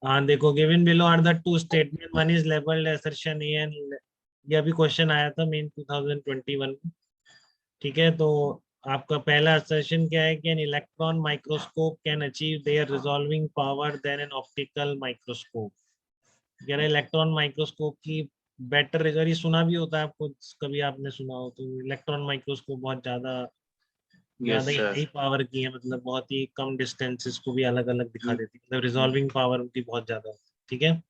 हाँ देखो, given below are the two statement, one is labelled assertion A and, ये अभी क्वेश्चन आया था मेन 2021 में। ठीक है, तो आपका पहला असर्शन क्या है कि an electron microscope can achieve their resolving power than an optical microscope. कह रहे इलेक्ट्रॉन माइक्रोस्कोप की बेटर, अगर ये सुना भी होता है आपको, कभी आपने सुना हो तो, इलेक्ट्रॉन माइक्रोस्कोप बहुत ज्यादा यस ज्यादा ही सर। हाई पावर की है, मतलब बहुत ही कम डिस्टेंसेस को भी अलग अलग दिखा देती है, मतलब रिजॉल्विंग पावर उनकी बहुत ज्यादा होती है। ठीक है,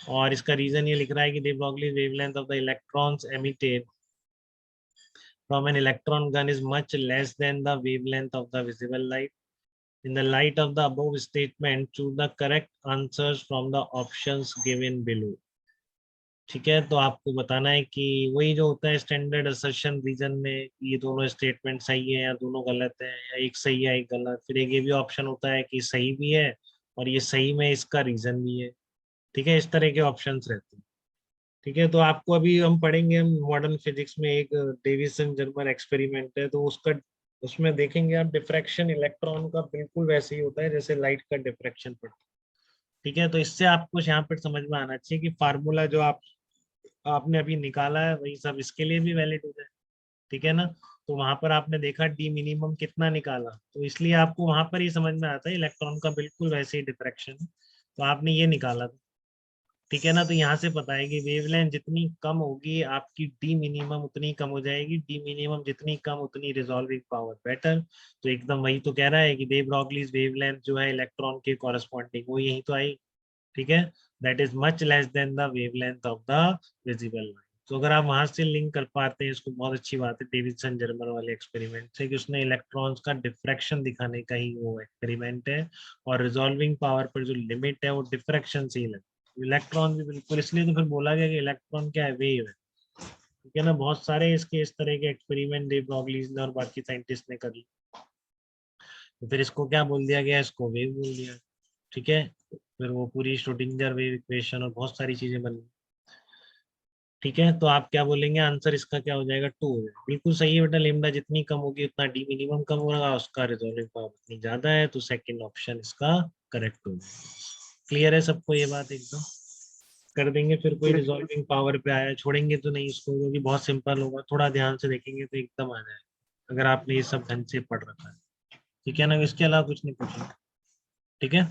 और इसका रीजन ये लिख रहा है कि de Broglie wavelength of the electrons emitted from an electron gun is much less than the wavelength of the visible light. In the light of the above statement, choose the correct answers from the options given below. ठीक है, तो आपको बताना है कि वही जो होता है स्टैंडर्ड असर्शन रीजन में, ये दोनों स्टेटमेंट सही है या दोनों गलत है, या एक सही है एक गलत। फिर एक ये भी ऑप्शन होता है कि सही भी है और ये सही में इसका रीजन भी है। ठीक है, इस तरह के ऑप्शंस रहते हैं। ठीक है, तो आपको अभी हम पढ़ेंगे, हम मॉडर्न फिजिक्स में एक डेविसन जर्मर एक्सपेरिमेंट है, तो उसका उसमें देखेंगे आप, डिफ्रैक्शन इलेक्ट्रॉन का बिल्कुल वैसे ही होता है जैसे लाइट का डिफ्रैक्शन पड़ता है। ठीक है, तो इससे आपको यहाँ पर समझ में आना चाहिए कि फार्मूला जो आपने अभी निकाला है वही सब इसके लिए भी वैलिड हो जाए। ठीक है ना, तो वहां पर आपने देखा डी मिनिमम कितना निकाला, तो इसलिए आपको वहां पर ही समझ में आता है इलेक्ट्रॉन का बिल्कुल वैसे ही डिफ्रैक्शन है, तो आपने ये निकाला था। ठीक है ना, तो यहाँ से पता है कि वेवलेंथ जितनी कम होगी आपकी डी मिनिमम उतनी कम हो जाएगी, डी मिनिमम जितनी कम उतनी रिजॉल्विंग पावर बेटर। तो एकदम वही तो कह रहा है कि दे ब्रॉगलीज वेवलेंथ जो है इलेक्ट्रॉन के कॉरेस्पॉन्डिंग वो यही तो आई। ठीक है, that is much less than the wavelength of the visible light. तो अगर आप वहां से लिंक कर पाते हैं इसको, बहुत अच्छी बात है। डेविडसन जर्मर वाले एक्सपेरिमेंट से, कि उसने इलेक्ट्रॉन्स का डिफ्रैक्शन दिखाने का ही वो एक्सपेरिमेंट है, और रिजॉल्विंग पावर पर जो लिमिट है वो डिफ्रैक्शन से ही लगे। इलेक्ट्रॉन भी बिल्कुल, इसलिए तो फिर बोला गया कि इलेक्ट्रॉन क्या है, वेव है। ठीक है ना, बहुत सारे इसके इस तरह के एक्सपेरिमेंट डे ब्रॉगलीज ने और बाकी साइंटिस्ट ने कर ली, तो फिर इसको क्या बोल दिया गया, इसको वेव बोल दिया। ठीक है, फिर वो पूरी श्रोडिंगर वेव इक्वेशन और बहुत सारी चीजें बन गई। ठीक है, तो आप क्या बोलेंगे, आंसर इसका क्या हो जाएगा, 2 हो जाएगा। बिल्कुल सही है बेटा, लेमडा जितनी कम होगी उतना डी मिनिमम कम होगा, उसका रिजॉल्विंग पावर उतनी ज्यादा है, तो सेकंड ऑप्शन इसका करेक्ट हो जाएगा। क्लियर है सबको ये बात एकदम? कर देंगे फिर, कोई यस रिजॉल्विंग पावर पे आया छोड़ेंगे तो नहीं इसको, क्योंकि बहुत सिंपल होगा, थोड़ा ध्यान से देखेंगे तो एकदम आ जाएगा, अगर आपने ये सब ढंग से पढ़ रखा है। ठीक है ना, इसके अलावा कुछ नहीं पूछना। ठीक है।